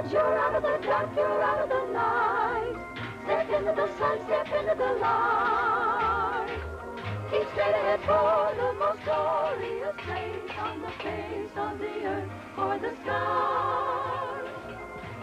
'cause you're out of the dark, you're out of the night. Step into the sun, step into the light. Keep straight ahead for the most glorious place on the face of the earth or the sky.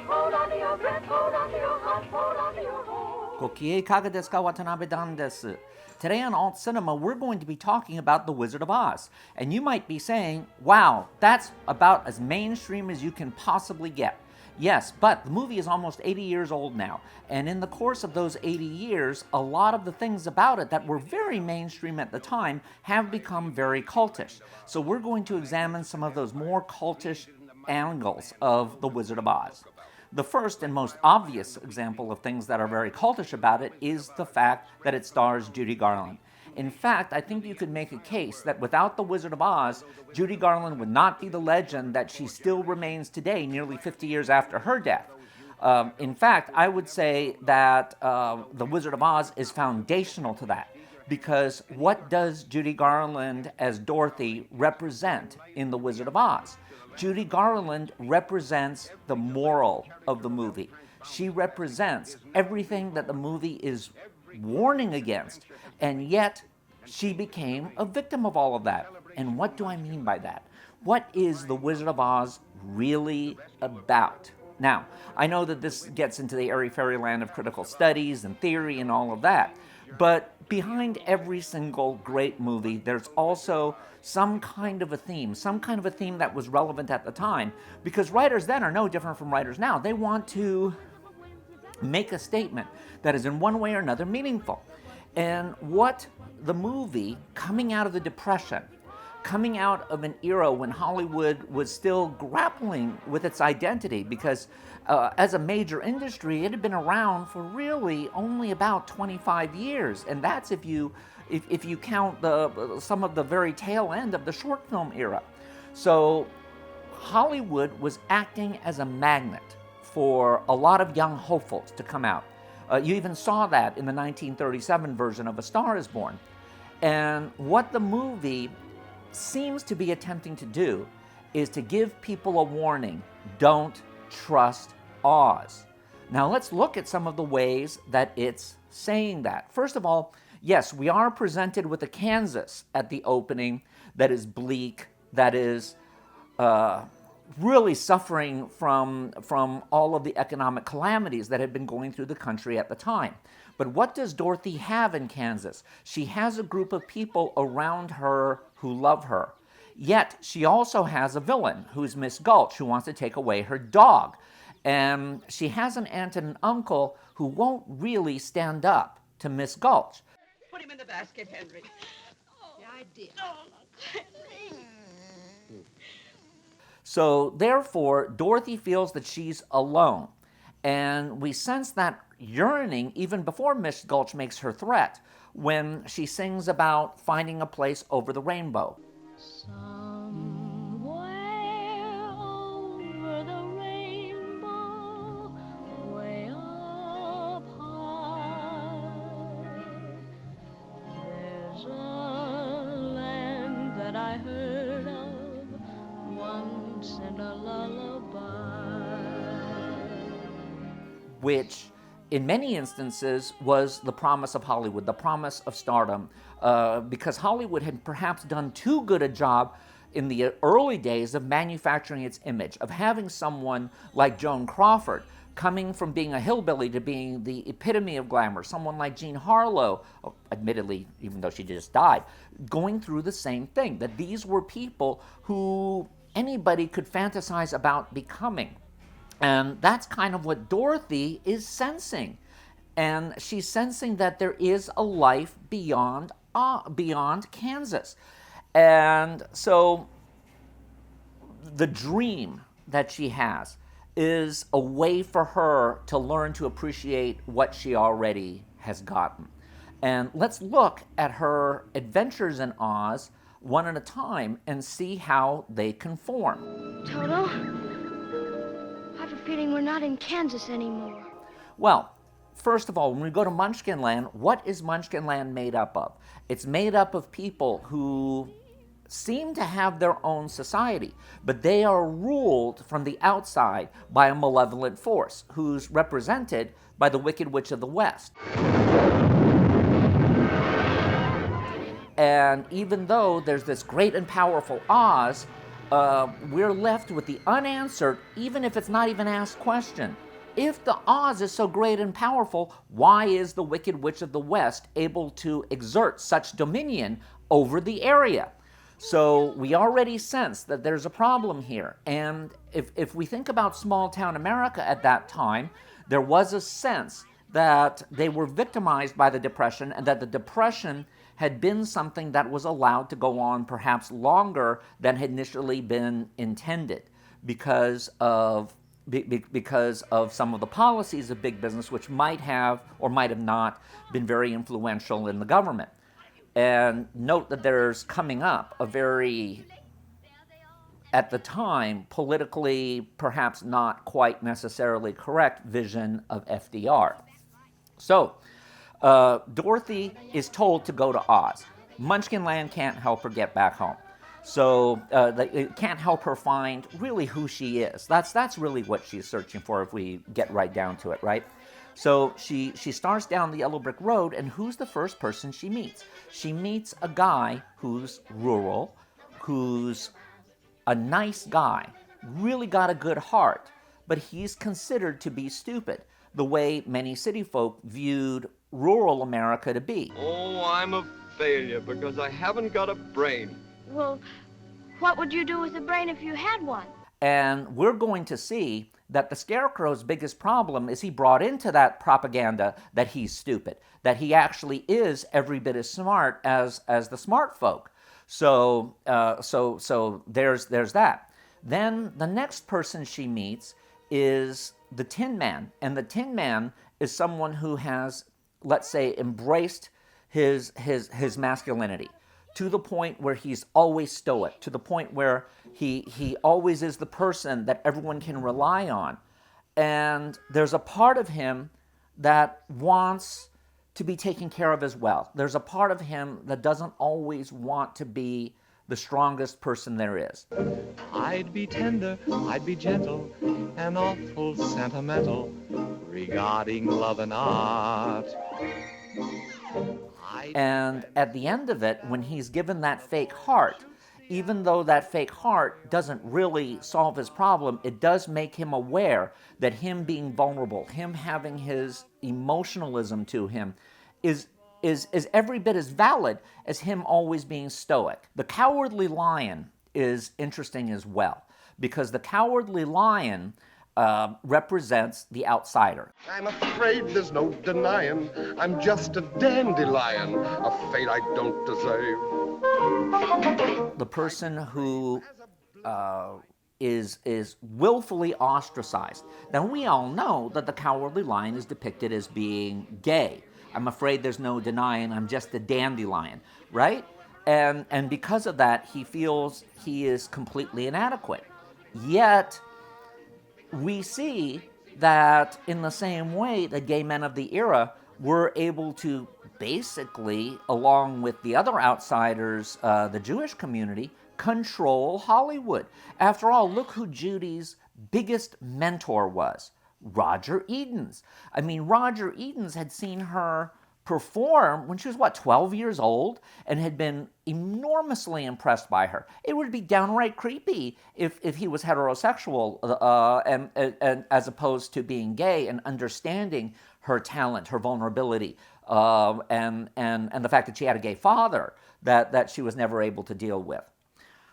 Hold on to your breath, hold on to your heart, hold on to your home. ご機嫌いかがですか？渡辺Danです。Today on Alt Cinema, we're going to be talking about The Wizard of Oz. And you might be saying, wow, that's about as mainstream as you can possibly get. Yes, but the movie is almost 80 years old now. And in the course of those 80 years, a lot of the things about it that were very mainstream at the time have become very cultish. So we're going to examine some of those more cultish angles of The Wizard of Oz. The first and most obvious example of things that are very cultish about it is the fact that it stars Judy Garland. In fact, I think you could make a case that without The Wizard of Oz, Judy Garland would not be the legend that she still remains today, nearly 50 years after her death. In fact, I would say that The Wizard of Oz is foundational to that, because what does Judy Garland as Dorothy represent in The Wizard of Oz? Judy Garland represents the moral of the movie. She represents everything that the movie is warning against, and yet she became a victim of all of that. And what do I mean by that? What is The Wizard of Oz really about? Now, I know that this gets into the airy-fairy land of critical studies and theory and all of that, but behind every single great movie, there's also some kind of a theme that was relevant at the time, because writers then are no different from writers now. They want to make a statement that is in one way or another meaningful. And what the movie, coming out of the Depression, coming out of an era when Hollywood was still grappling with its identity, because as a major industry, it had been around for really only about 25 years, and that's if you count some of the very tail end of the short film era. So Hollywood was acting as a magnet for a lot of young hopefuls to come out. You even saw that in the 1937 version of A Star is Born. And what the movie seems to be attempting to do is to give people a warning: don't trust Oz. Now let's look at some of the ways that it's saying that. First of all, yes, we are presented with a Kansas at the opening that is bleak, that is really suffering from all of the economic calamities that had been going through the country at the time. But what does Dorothy have in Kansas? She has a group of people around her who love her. Yet she also has a villain, who's Miss Gulch, who wants to take away her dog. And she has an aunt and an uncle who won't really stand up to Miss Gulch. Put him in the basket, Henry. Yeah, I did. Henry. So therefore, Dorothy feels that she's alone. And we sense that yearning even before Miss Gulch makes her threat, when she sings about finding a place over the rainbow. Somewhere over the rainbow, way up high, there's a land that I heard of once in a lullaby. Which in many instances was the promise of Hollywood, the promise of stardom, because Hollywood had perhaps done too good a job in the early days of manufacturing its image, of having someone like Joan Crawford coming from being a hillbilly to being the epitome of glamour, someone like Jean Harlow, admittedly, even though she just died, going through the same thing, that these were people who anybody could fantasize about becoming. And that's kind of what Dorothy is sensing. And she's sensing that there is a life beyond Kansas. And so the dream that she has is a way for her to learn to appreciate what she already has gotten. And let's look at her adventures in Oz one at a time and see how they conform. Toto, I have a feeling we're not in Kansas anymore. Well, first of all, when we go to Munchkin Land, what is Munchkin Land made up of? It's made up of people who seem to have their own society, but they are ruled from the outside by a malevolent force who's represented by the Wicked Witch of the West. And even though there's this great and powerful Oz, we're left with the unanswered, even if it's not even asked question. If the Oz is so great and powerful, why is the Wicked Witch of the West able to exert such dominion over the area? So we already sense that there's a problem here. And if we think about small town America at that time, there was a sense that they were victimized by the Depression, and that the Depression had been something that was allowed to go on perhaps longer than had initially been intended because of some of the policies of big business, which might have or might have not been very influential in the government. And note that there's coming up a very, at the time, politically perhaps not quite necessarily correct vision of FDR. So, Dorothy is told to go to Oz. Munchkinland can't help her get back home. So it can't help her find really who she is. That's really what she's searching for if we get right down to it, right? So she starts down the yellow brick road, and who's the first person she meets? She meets a guy who's rural, who's a nice guy, really got a good heart, but he's considered to be stupid, the way many city folk viewed rural America to be. Oh, I'm a failure because I haven't got a brain. Well, what would you do with a brain if you had one? And we're going to see that the Scarecrow's biggest problem is he brought into that propaganda that he's stupid, that he actually is every bit as smart as the smart folk. So there's that. Then the next person she meets is the Tin Man, and the Tin Man is someone who has, let's say, embraced his masculinity to the point where he's always stoic, to the point where he always is the person that everyone can rely on. And there's a part of him that wants to be taken care of as well. There's a part of him that doesn't always want to be the strongest person there is. I'd be tender, I'd be gentle, and awful sentimental regarding love and art. And at the end of it, when he's given that fake heart, even though that fake heart doesn't really solve his problem, it does make him aware that him being vulnerable, him having his emotionalism to him, is every bit as valid as him always being stoic. The Cowardly Lion is interesting as well, because the Cowardly Lion represents the outsider. I'm afraid there's no denying I'm just a dandelion, a fate I don't deserve. The person who is willfully ostracized. Now, we all know that the Cowardly Lion is depicted as being gay. I'm afraid there's no denying I'm just a dandelion, right? And because of that, he feels he is completely inadequate. Yet, we see that in the same way the gay men of the era were able to basically, along with the other outsiders, the Jewish community, control Hollywood. After all, look who Judy's biggest mentor was. Roger Edens. I mean, Roger Edens had seen her perform when she was, 12 years old, and had been enormously impressed by her. It would be downright creepy if he was heterosexual and as opposed to being gay, and understanding her talent, her vulnerability, and the fact that she had a gay father that she was never able to deal with.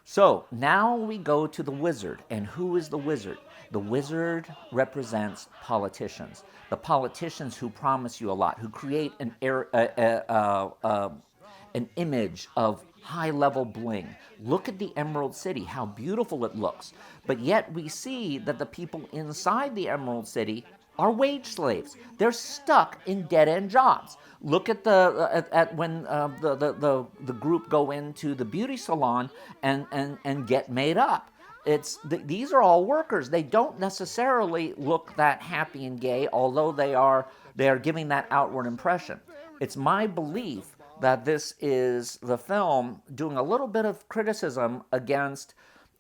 So now we go to the wizard. And who is the wizard? The wizard represents politicians. The politicians who promise you a lot, who create an image of high-level bling. Look at the Emerald City, how beautiful it looks. But yet we see that the people inside the Emerald City are wage slaves. They're stuck in dead-end jobs. Look at when the group go into the beauty salon and get made up. These are all workers. They don't necessarily look that happy and gay, although they are giving that outward impression. It's my belief that this is the film doing a little bit of criticism against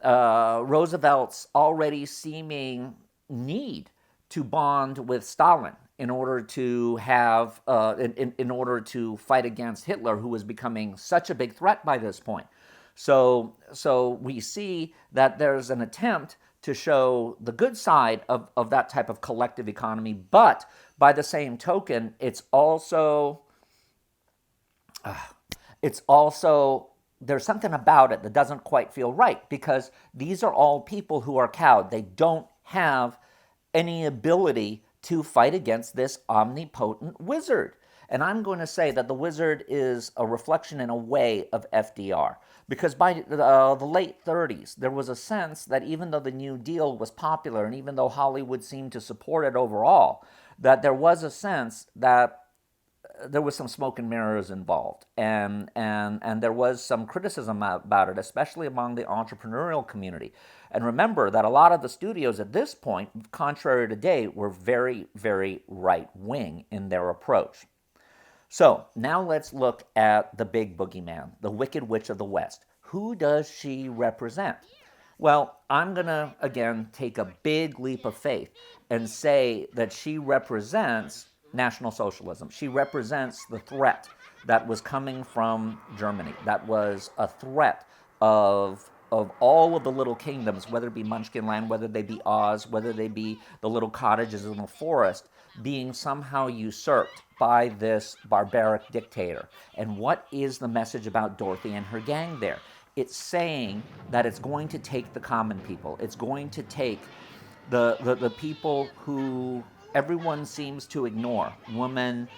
Roosevelt's already seeming need to bond with Stalin in order to have, in order to fight against Hitler, who was becoming such a big threat by this point. So we see that there's an attempt to show the good side of that type of collective economy, but by the same token, it's also there's something about it that doesn't quite feel right, because these are all people who are cowed. They don't have any ability to fight against this omnipotent wizard. And I'm going to say that the wizard is a reflection in a way of FDR. Because by the late 30s, there was a sense that even though the New Deal was popular and even though Hollywood seemed to support it overall, that there was a sense that there was some smoke and mirrors involved, and there was some criticism about it, especially among the entrepreneurial community. And remember that a lot of the studios at this point, contrary to today, were very, very right-wing in their approach. So now let's look at the big boogeyman, the Wicked Witch of the West. Who does she represent? Well, I'm going to, again, take a big leap of faith and say that she represents National Socialism. She represents the threat that was coming from Germany. That was a threat of all of the little kingdoms, whether it be Munchkinland, whether they be Oz, whether they be the little cottages in the forest, being somehow usurped by this barbaric dictator. And what is the message about Dorothy and her gang there? It's saying that it's going to take the common people. It's going to take the people who everyone seems to ignore. Women,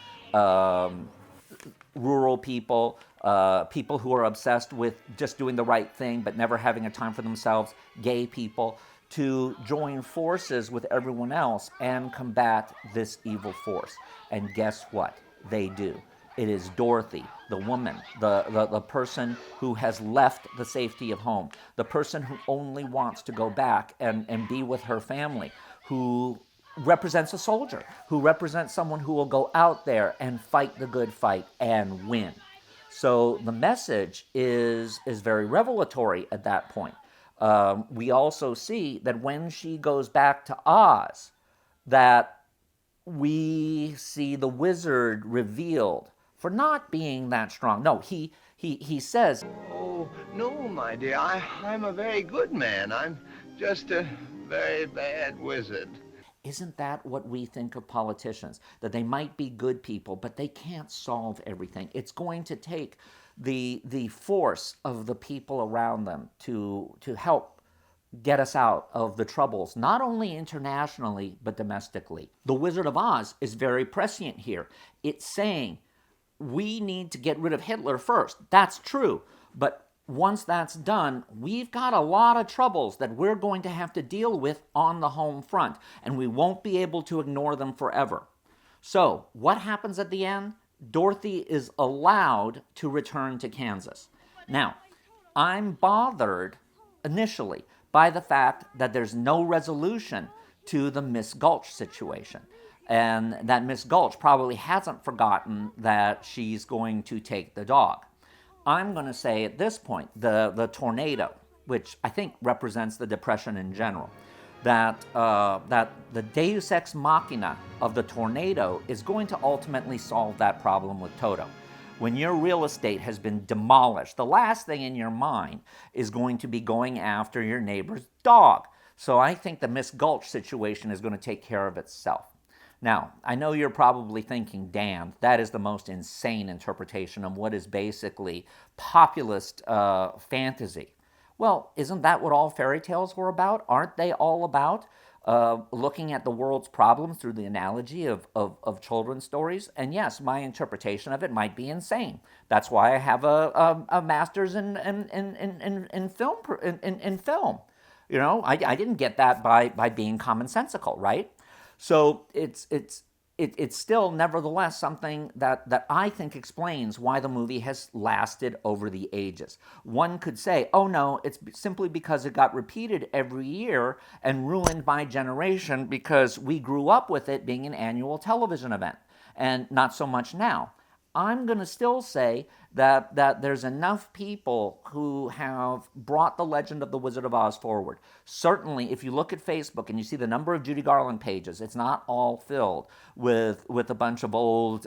rural people, people who are obsessed with just doing the right thing but never having a time for themselves, gay people, to join forces with everyone else and combat this evil force. And guess what? They do. It is Dorothy, the woman, the person who has left the safety of home, the person who only wants to go back and be with her family, who represents a soldier, who represents someone who will go out there and fight the good fight and win. So the message is very revelatory at that point. We also see that when she goes back to Oz, that we see the wizard revealed for not being that strong. No, he says, Oh, no, my dear, I'm a very good man. I'm just a very bad wizard. Isn't that what we think of politicians? That they might be good people, but they can't solve everything. It's going to take the force of the people around them to help get us out of the troubles, not only internationally, but domestically. The Wizard of Oz is very prescient here. It's saying, we need to get rid of Hitler first. That's true. But once that's done, we've got a lot of troubles that we're going to have to deal with on the home front, and we won't be able to ignore them forever. So, what happens at the end? Dorothy is allowed to return to Kansas. Now, I'm bothered initially by the fact that there's no resolution to the Miss Gulch situation. And that Miss Gulch probably hasn't forgotten that she's going to take the dog. I'm going to say at this point, the tornado, which I think represents the Depression in general, that the deus ex machina of the tornado is going to ultimately solve that problem with Toto. When your real estate has been demolished, the last thing in your mind is going to be going after your neighbor's dog. So I think the Miss Gulch situation is going to take care of itself. Now, I know you're probably thinking, damn, that is the most insane interpretation of what is basically populist fantasy. Well, isn't that what all fairy tales were about? Aren't they all about looking at the world's problems through the analogy of children's stories? And yes, my interpretation of it might be insane. That's why I have a master's in film. You know, I didn't get that by being commonsensical, right? So it's still nevertheless something that I think explains why the movie has lasted over the ages. One could say, oh no, it's simply because it got repeated every year and ruined my generation because we grew up with it being an annual television event, and not so much now. I'm going to still say that there's enough people who have brought the legend of the Wizard of Oz forward. Certainly, if you look at Facebook and you see the number of Judy Garland pages, it's not all filled with a bunch of old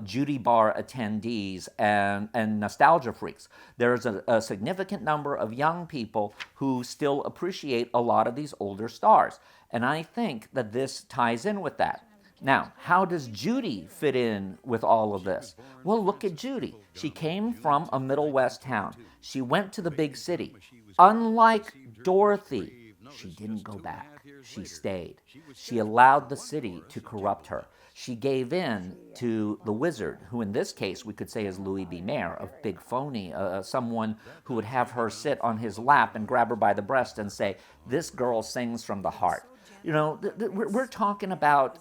Judy Bar attendees and nostalgia freaks. There's a significant number of young people who still appreciate a lot of these older stars. And I think that this ties in with that. Now, how does Judy fit in with all of this? Well, look at Judy. She came from a Middle West town. She went to the big city. Unlike Dorothy, she didn't go back. She stayed. She allowed the city to corrupt her. She gave in to the wizard, who in this case we could say is Louis B. Mayer, a big phony, someone who would have her sit on his lap and grab her by the breast and say, "This girl sings from the heart." You know, we're talking about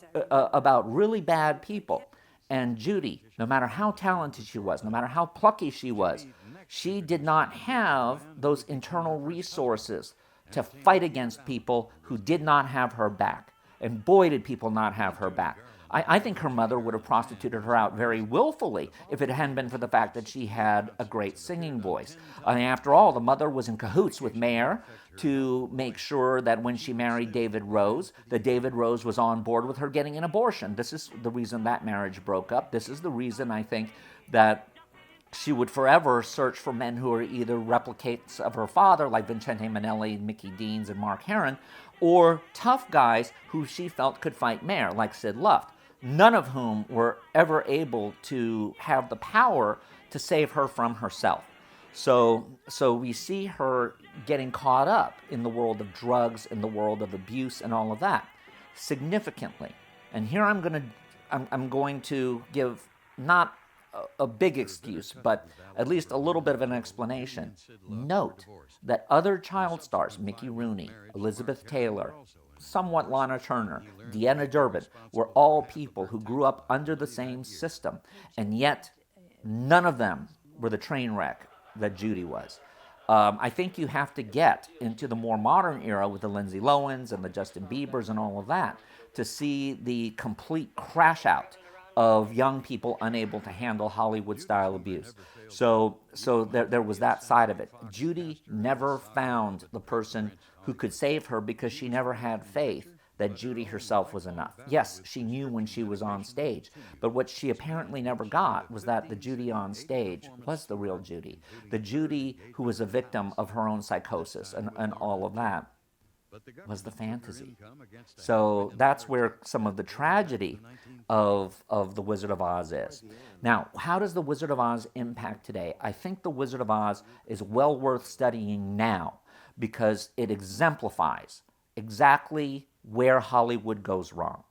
really bad people. And Judy, no matter how talented she was, no matter how plucky she was, she did not have those internal resources to fight against people who did not have her back. And boy, did people not have her back. I think her mother would have prostituted her out very willfully if it hadn't been for the fact that she had a great singing voice. And after all, the mother was in cahoots with Mayer to make sure that when she married David Rose, that David Rose was on board with her getting an abortion. This is the reason that marriage broke up. This is the reason I think that she would forever search for men who are either replicates of her father, like Vincente Minnelli, Mickey Deans, and Mark Herron, or tough guys who she felt could fight Mayer, like Sid Luft. None of whom were ever able to have the power to save her from herself. So we see her getting caught up in the world of drugs, in the world of abuse, and all of that, significantly. And here I'm going to give not a big excuse, but at least a little bit of an explanation. Note that other child stars, Mickey Rooney, Elizabeth Taylor, somewhat Lana Turner, Deanna Durbin, were all people who grew up under the same system, and yet none of them were the train wreck that Judy was. I think you have to get into the more modern era with the Lindsay Lohans and the Justin Biebers and all of that to see the complete crash out of young people unable to handle Hollywood-style abuse. So there was that side of it. Judy never found the person who could save her because she never had faith that Judy herself was enough. Yes, she knew when she was on stage, but what she apparently never got was that the Judy on stage was the real Judy, the Judy who was a victim of her own psychosis and all of that was the fantasy. So that's where some of the tragedy of The Wizard of Oz is. Now, how does The Wizard of Oz impact today? I think The Wizard of Oz is well worth studying now because it exemplifies exactly where Hollywood goes wrong.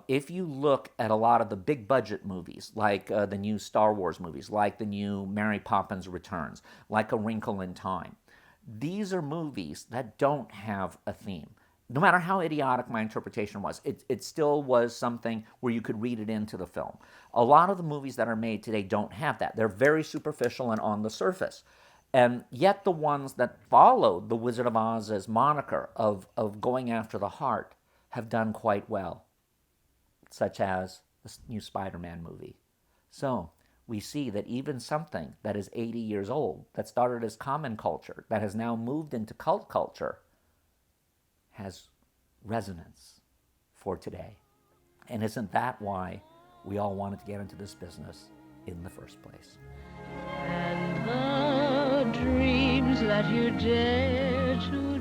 If you look at a lot of the big budget movies, like the new Star Wars movies, like the new Mary Poppins Returns, like A Wrinkle in Time, these are movies that don't have a theme. No matter how idiotic my interpretation was, it still was something where you could read it into the film. A lot of the movies that are made today don't have that. They're very superficial and on the surface. And yet the ones that follow the Wizard of Oz's moniker of going after the heart have done quite well, such as the new Spider-Man movie. So we see that even something that is 80 years old, that started as common culture, that has now moved into cult culture, has resonance for today. And isn't that why we all wanted to get into this business in the first place? And the dreams that you dare to